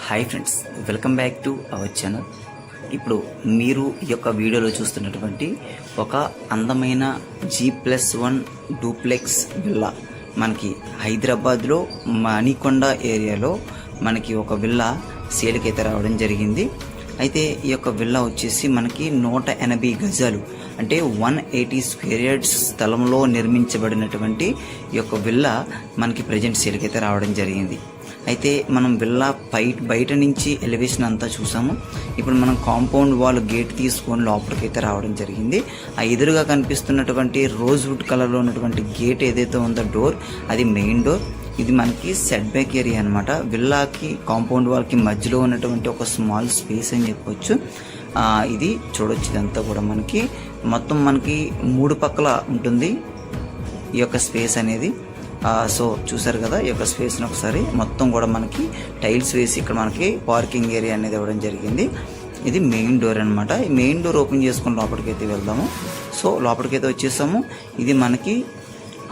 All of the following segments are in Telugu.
Hi friends, welcome back to our channel. ఇప్పుడు మీరు ఈ యొక్క వీడియోలో చూస్తున్నటువంటి ఒక అందమైన G+1 డూప్లెక్స్ విల్లా మనకి హైదరాబాద్లో మణికొండ ఏరియాలో మనకి ఒక విల్లా సేల్కి అయితే రావడం జరిగింది. అయితే ఈ యొక్క విల్లా వచ్చేసి మనకి 180 గజాలు అంటే 180 స్క్వేర్ యార్డ్స్ స్థలంలో నిర్మించబడినటువంటి ఈ యొక్క విల్లా మనకి ప్రజెంట్ సేల్కి అయితే రావడం జరిగింది. అయితే మనం విల్లా బయట నుంచి ఎలివేషన్ అంతా చూసాము. ఇప్పుడు మనం కాంపౌండ్ వాల్ గేట్ తీసుకొని లోపలికి అయితే రావడం జరిగింది. ఆ ఎదురుగా కనిపిస్తున్నటువంటి రోజ్ వుడ్ కలర్లో ఉన్నటువంటి గేట్ ఏదైతే ఉందో డోర్, అది మెయిన్ డోర్. ఇది మనకి సెట్ బ్యాక్ ఏరియా అనమాట. విల్లాకి కాంపౌండ్ వాల్కి మధ్యలో ఉన్నటువంటి ఒక స్మాల్ స్పేస్ అని చెప్పొచ్చు. ఇది చూడొచ్చు. ఇదంతా కూడా మనకి మొత్తం మనకి 3 పక్కల ఉంటుంది ఈ యొక్క స్పేస్ అనేది. సో చూసారు కదా, ఈ యొక్క స్పేస్ని ఒకసారి మొత్తం కూడా మనకి టైల్స్ వేసి ఇక్కడ మనకి పార్కింగ్ ఏరియా అనేది ఇవ్వడం జరిగింది. ఇది మెయిన్ డోర్ అనమాట. ఈ మెయిన్ డోర్ ఓపెన్ చేసుకుని లోపలికైతే వెళ్దాము. సో లోపలికైతే వచ్చేసాము. ఇది మనకి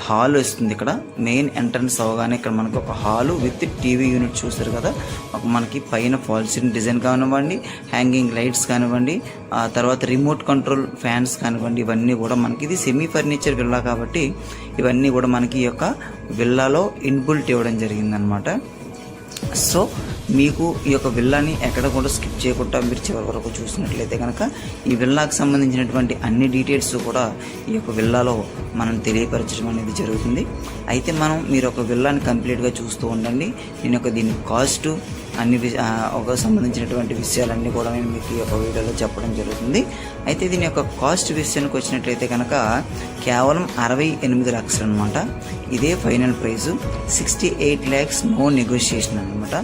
హాల్ వస్తుంది. ఇక్కడ మెయిన్ ఎంట్రన్స్ అవగానే ఇక్కడ మనకి ఒక హాలు విత్ టీవీ యూనిట్ చూసారు కదా. మనకి పైన ఫాల్ సీలింగ్ డిజైన్ కానివ్వండి, హ్యాంగింగ్ లైట్స్ కానివ్వండి, తర్వాత రిమోట్ కంట్రోల్ ఫ్యాన్స్ కానివ్వండి, ఇవన్నీ కూడా మనకి ఇది సెమీ ఫర్నిచర్ విల్లా కాబట్టి ఇవన్నీ కూడా మనకి ఈ యొక్క విల్లాలో ఇన్బుల్ట్ ఇవ్వడం జరిగిందనమాట. సో మీకు ఈ యొక్క విల్లాని ఎక్కడ కూడా స్కిప్ చేయకుండా మీరు చివరి వరకు చూసినట్లయితే కనుక ఈ విల్లాకి సంబంధించినటువంటి అన్ని డీటెయిల్స్ కూడా ఈ యొక్క విల్లాలో మనం తెలియపరచడం అనేది జరుగుతుంది. అయితే మీరు ఒక విల్లాని కంప్లీట్గా చూస్తూ ఉండండి. దీని కాస్ట్ అన్ని ఒక సంబంధించినటువంటి విషయాలన్నీ కూడా నేను మీకు ఈ యొక్క వీడియోలో చెప్పడం జరుగుతుంది. అయితే దీని యొక్క కాస్ట్ విషయానికి వచ్చినట్లయితే కనుక కేవలం 68 లక్షలు అనమాట. ఇదే final price. 68 lakhs, no negotiation అనమాట.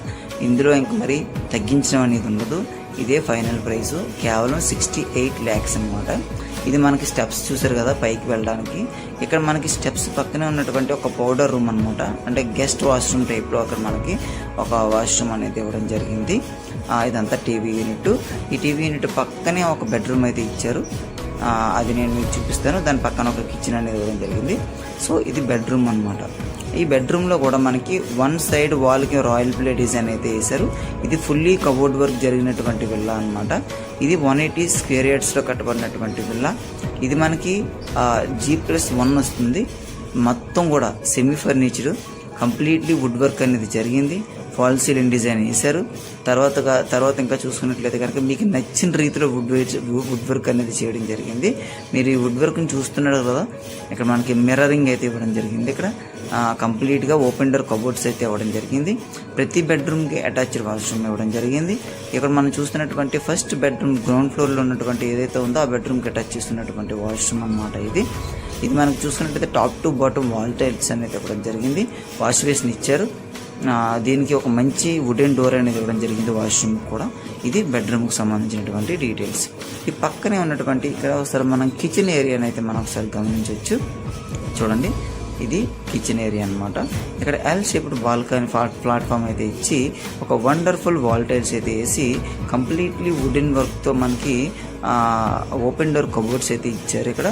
ఇందులో ఇంక మరి తగ్గించడం అనేది ఉండదు. ఇదే ఫైనల్ ప్రైస్, కేవలం 68 lakhs అనమాట. ఇది మనకి స్టెప్స్ చూసారు కదా పైకి వెళ్ళడానికి. ఇక్కడ మనకి స్టెప్స్ పక్కనే ఉన్నటువంటి ఒక పౌడర్ రూమ్ అనమాట. అంటే గెస్ట్ వాష్రూమ్ టైప్లో అక్కడ మనకి ఒక వాష్రూమ్ అనేది ఇవ్వడం జరిగింది. ఇదంతా టీవీ యూనిట్. ఈ టీవీ యూనిట్ పక్కనే ఒక బెడ్రూమ్ అయితే ఇచ్చారు. అది నేను మీకు చూపిస్తాను. దాని పక్కన ఒక కిచెన్ అనేది ఇవ్వడం జరిగింది. సో ఇది బెడ్రూమ్ అనమాట. ఈ బెడ్రూమ్లో కూడా మనకి వన్ సైడ్ వాల్కి రాయల్ ప్లే డిజైన్ అయితే వేశారు. ఇది ఫుల్లీ కబోర్డ్ వర్క్ జరిగినటువంటి విల్లా అనమాట. ఇది 180 స్క్వేర్ యార్డ్స్లో కట్టబడినటువంటి విల్లా. ఇది మనకి G+1 వస్తుంది. మొత్తం కూడా semi furniture, completely wood work అనేది జరిగింది. ఫాల్ సీలింగ్ డిజైన్ వేశారు. తర్వాత ఇంకా చూసుకున్నట్లయితే కనుక మీకు నచ్చిన రీతిలో వుడ్ వర్క్ అనేది చేయడం జరిగింది. మీరు ఈ వుడ్ వర్క్ని చూస్తున్నారు కదా, ఇక్కడ మనకి మిర్రరింగ్ అయితే ఇవ్వడం జరిగింది. ఇక్కడ కంప్లీట్గా ఓపెన్ డోర్ కబోర్డ్స్ అయితే ఇవ్వడం జరిగింది. ప్రతి బెడ్రూమ్కి అటాచ్డ్ వాష్రూమ్ ఇవ్వడం జరిగింది. ఇక్కడ మనం చూస్తున్నటువంటి ఫస్ట్ బెడ్రూమ్ గ్రౌండ్ ఫ్లోర్లో ఉన్నటువంటి ఏదైతే ఉందో ఆ బెడ్రూమ్కి అటాచ్ చేస్తున్నటువంటి వాష్రూమ్ అనమాట. ఇది మనకు చూసుకున్నట్లయితే top to bottom wall tiles అనేది ఇవ్వడం జరిగింది. వాష్ బేసిన్ ఇచ్చారు. దీనికి ఒక మంచి వుడెన్ డోర్ అనేది ఇవ్వడం జరిగింది వాష్రూమ్ కూడా. ఇది బెడ్రూమ్కి సంబంధించినటువంటి డీటెయిల్స్. ఈ పక్కనే ఉన్నటువంటి ఇక్కడ ఒకసారి మనం కిచెన్ ఏరియాని అయితే మనం ఒకసారి గమనించవచ్చు. చూడండి, ఇది కిచెన్ ఏరియా అనమాట. ఇక్కడ ఎల్ షేప్డ్ బాల్కనీ ప్లాట్ఫామ్ అయితే ఇచ్చి ఒక వండర్ఫుల్ వాల్ టైల్స్ అయితే వేసి కంప్లీట్లీ వుడెన్ వర్క్తో మనకి ఓపెన్ డోర్ కబోర్డ్స్ అయితే ఇచ్చారు. ఇక్కడ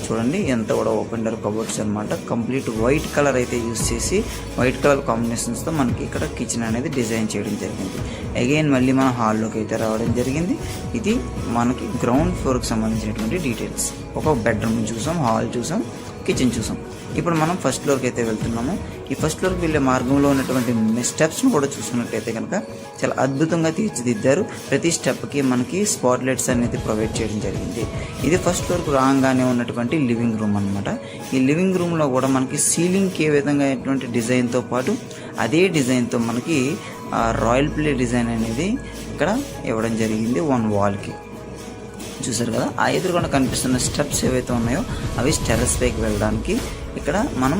చూడండి, ఎంత కూడా ఓపెన్ డోర్ కబోర్డ్స్ అనమాట. కంప్లీట్ వైట్ కలర్ అయితే యూస్ చేసి వైట్ కలర్ కాంబినేషన్స్తో మనకి ఇక్కడ కిచెన్ అనేది డిజైన్ చేయడం జరిగింది. అగైన్ మళ్ళీ మన హాల్లోకి అయితే రావడం జరిగింది. ఇది మనకి గ్రౌండ్ ఫ్లోర్కి సంబంధించినటువంటి డీటెయిల్స్. ఒక బెడ్రూమ్ చూసాం, హాల్ చూసాం, కిచెన్ చూసాం. ఇప్పుడు మనం ఫస్ట్ ఫ్లోర్కి అయితే వెళ్తున్నాము. ఈ ఫస్ట్ ఫ్లోర్కి వెళ్ళే మార్గంలో ఉన్నటువంటి స్టెప్స్ను కూడా చూసుకున్నట్లయితే కనుక చాలా అద్భుతంగా తీర్చిదిద్దారు. ప్రతి స్టెప్కి మనకి స్పాట్ లైట్స్ అనేది ప్రొవైడ్ చేయడం జరిగింది. ఇది ఫస్ట్ ఫ్లోర్కి రాగానే ఉన్నటువంటి లివింగ్ రూమ్ అనమాట. ఈ లివింగ్ రూమ్లో కూడా మనకి సీలింగ్కి ఏ విధంగా అయినటువంటి డిజైన్తో పాటు అదే డిజైన్తో మనకి రాయల్ ప్లే డిజైన్ అనేది ఇక్కడ ఇవ్వడం జరిగింది. వన్ వాల్కి చూసారు కదా. ఆ ఎదురుకుండా కనిపిస్తున్న స్టెప్స్ ఏవైతే ఉన్నాయో అవి టెర్రస్ పైకి వెళ్ళడానికి. ఇక్కడ మనం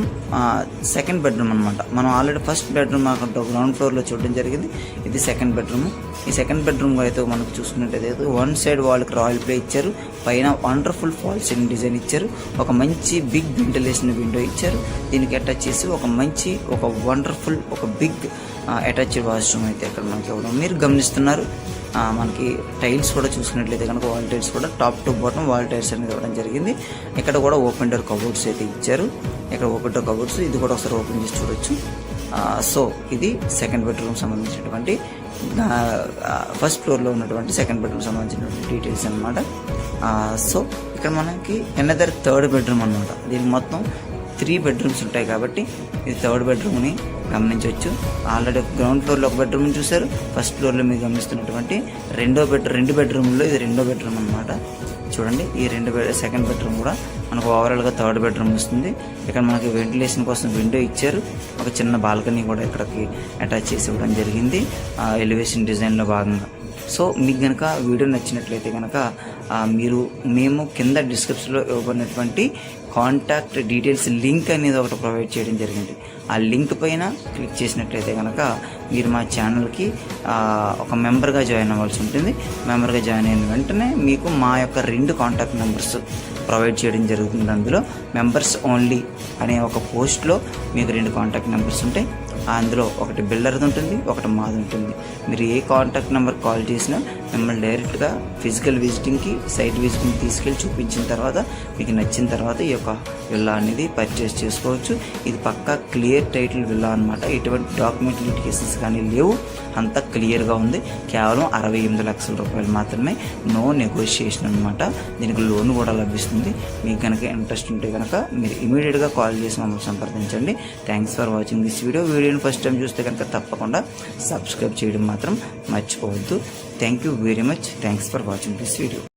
సెకండ్ బెడ్రూమ్ అనమాట. మనం ఆల్రెడీ ఫస్ట్ బెడ్రూమ్ గ్రౌండ్ ఫ్లోర్లో చూడడం జరిగింది. ఇది సెకండ్ బెడ్రూమ్. ఈ సెకండ్ బెడ్రూమ్ అయితే మనకు చూసుకున్నట్టయితే వన్ సైడ్ వాళ్ళకి రాయల్ ప్లే ఇచ్చారు. పైన వండర్ఫుల్ ఫాల్ సీలింగ్ డిజైన్ ఇచ్చారు. ఒక మంచి బిగ్ వెంటిలేషన్ విండో ఇచ్చారు. దీనికి అటాచ్ చేసి ఒక వండర్ఫుల్ బిగ్ అటాచ్డ్ వాష్రూమ్ అయితే ఇక్కడ మనకి ఇవ్వడం మీరు గమనిస్తున్నారు. మనకి టైల్స్ కూడా చూసుకున్నట్లయితే కనుక వాల్ టైల్స్ కూడా top to bottom wall tiles అనేది ఇవ్వడం జరిగింది. ఇక్కడ కూడా ఓపెన్ డోర్ కబోర్డ్స్ అయితే ఇచ్చారు. ఇక్కడ ఓపెన్ డోర్ కబోర్డ్స్, ఇది కూడా ఒకసారి ఓపెన్ చేసి చూడొచ్చు. సో ఇది సెకండ్ బెడ్రూమ్ సంబంధించినటువంటి ఫస్ట్ ఫ్లోర్లో ఉన్నటువంటి సెకండ్ బెడ్రూమ్ సంబంధించినటువంటి డీటెయిల్స్ అనమాట. సో ఇక్కడ మనకి ఎనదర్ థర్డ్ బెడ్రూమ్ అనమాట. దీనికి మొత్తం 3 బెడ్రూమ్స్ ఉంటాయి కాబట్టి ఇది థర్డ్ బెడ్రూమ్ని గమనించవచ్చు. ఆల్రెడీ గ్రౌండ్ ఫ్లోర్లో ఒక బెడ్రూమ్ చూశారు, ఫస్ట్ ఫ్లోర్లో మీరు గమనిస్తున్నటువంటి రెండు బెడ్రూమ్లో ఇది రెండో బెడ్రూమ్ అనమాట. చూడండి, ఈ సెకండ్ బెడ్రూమ్ కూడా మనకు ఓవరాల్గా థర్డ్ బెడ్రూమ్ వస్తుంది. ఇక్కడ మనకి వెంటిలేషన్ కోసం విండో ఇచ్చారు, ఒక చిన్న బాల్కనీ కూడా ఇక్కడికి అటాచ్ చేసి ఇవ్వడం జరిగింది ఎలివేషన్ డిజైన్లో భాగంగా. సో మీకు కనుక వీడియో నచ్చినట్లయితే కనుక మేము కింద డిస్క్రిప్షన్లో ఇవ్వబడినటువంటి కాంటాక్ట్ డీటెయిల్స్ లింక్ అనేది ఒకటి ప్రొవైడ్ చేయడం జరిగింది. ఆ లింక్ పైన క్లిక్ చేసినట్లయితే కనుక మీరు మా ఛానల్కి ఒక మెంబర్గా జాయిన్ అవ్వాల్సి ఉంటుంది. మెంబర్గా జాయిన్ అయిన వెంటనే మీకు మా యొక్క 2 కాంటాక్ట్ నెంబర్స్ ప్రొవైడ్ చేయడం జరుగుతుంది. అందులో మెంబర్స్ ఓన్లీ అనే ఒక పోస్ట్లో మీకు 2 కాంటాక్ట్ నెంబర్స్ ఉంటాయి. అందులో ఒకటి బిల్డర్ది ఉంటుంది, ఒకటి మాది ఉంటుంది. మీరు ఏ కాంటాక్ట్ నెంబర్ కాల్ చేసినా మిమ్మల్ని డైరెక్ట్గా ఫిజికల్ విజిటింగ్కి, సైట్ విజిటింగ్ తీసుకెళ్ళి చూపించిన తర్వాత మీకు నచ్చిన తర్వాత ఈ యొక్క విల్లా అనేది పర్చేస్ చేసుకోవచ్చు. ఇది పక్కా క్లియర్ టైటిల్ విల్లా అనమాట. ఎటువంటి డాక్యుమెంట్ లిటిగేషన్స్ కానీ లేవు, అంతా క్లియర్గా ఉంది. కేవలం 68 లక్షల రూపాయలు మాత్రమే, నో నెగోషియేషన్ అనమాట. దీనికి లోన్ కూడా లభిస్తుంది. మీకు కనుక ఇంట్రెస్ట్ ఉంటే కనుక మీరు ఇమీడియట్గా కాల్ చేసి మమ్మల్ని సంప్రదించండి. Thanks for watching this video. వీడియోని ఫస్ట్ టైం చూస్తే కనుక తప్పకుండా సబ్స్క్రైబ్ చేయడం మాత్రం మర్చిపోవద్దు. Thank you very much. Thanks for watching this video.